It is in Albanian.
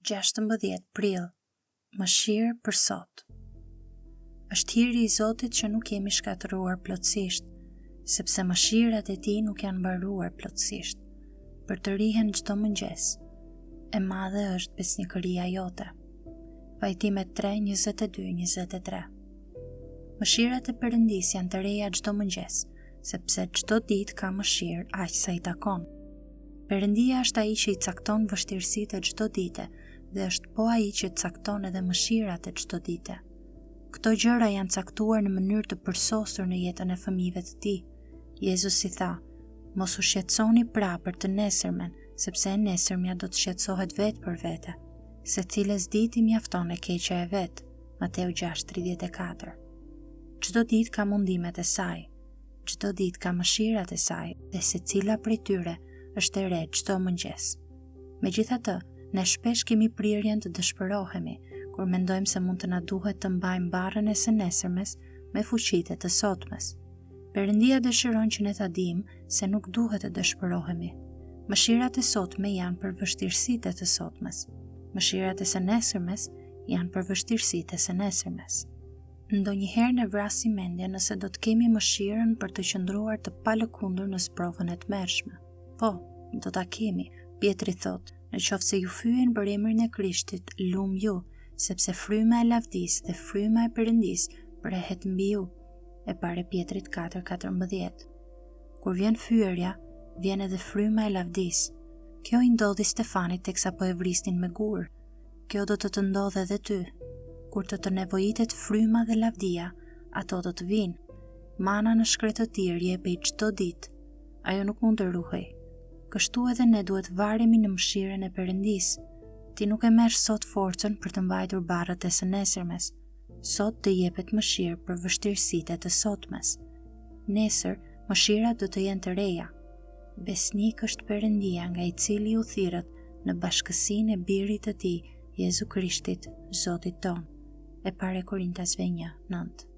16 prill, mëshirë për sot. Është hiri i Zotit që nuk jemi shkatëruar plotësisht, sepse mëshirat e Tij nuk janë mbaruar plotësisht, për të rihen çdo mëngjes. E madhe është besnikëria jote. Vajtimet 3:22-23. Mëshirat e Perëndis janë të reja çdo mëngjes, sepse çdo ditë ka mëshirë aq sa i takon. Perëndia është ai që i cakton vështirësitë e çdo dite dhe është po ai që cakton edhe mëshirat e çdo dite. Këto gjëra janë caktuar në mënyrë të përsosur në jetën e fëmijëve të Tij. Jezusi tha: "Mos u shqetësoni pra për të nesërmen, sepse e nesërmja do të shqetësohet vetë për vete. Secilës ditë i mjafton e keqja e vet." Mateu 6:34. Çdo ditë ka mundimet e saj, çdo ditë ka mëshirat e saj dhe secila prej tyre është e re çdo mëngjes. Megjithatë, ne shpesh kemi prirjen të dëshpërohemi kur mendojmë se mund të na duhet të mbajmë barrën e së nesërmes me fuqitë të sotmes. Perëndia dëshiron që ne ta dimë se nuk duhet të dëshpërohemi. Mëshirat e sotme janë për vështirësitë e të sotmes. Mëshirat e së nesërmes janë për vështirësitë e së nesërmes. Ndonjëherë ne vrasim mendje nëse do të kemi mëshirën për të qëndruar të palëkundur në sprovën e tmerrshme. Po, do ta kemi. Pietri thot: "Në qoftë se ju fyen për emrin e Krishtit, lum ju, sepse fryma e lavdisë dhe fryma e Perëndisë prehet mbi ju." E pare Pietrit 4:14. Kur vjen fyerja, vjen edhe fryma e lavdisë. Kjo i ndodhi Stefanit teksa po e vrisnin me gur. Kjo do të ndodhe edhe ty. Kur të nevojitet fryma dhe lavdia, ato do të vinë. Mana në shkretëtirje pej çdo ditë. Ajo nuk mund të ruhej. Kështu edhe ne duhet varemi në mëshirën e Perëndisë. Ti nuk e merr sot forcën për të mbajtur barrët e së nesërmes. Sot të jepet mëshirë për vështirësitë e të sotmes. Nesër, mëshirat do të jenë të reja. Besnik është Perëndia nga i cili u thirrët në bashkësinë e birit të Tij, Jezu Krishtit, Zotit ton. E pare Korintasve 1:9.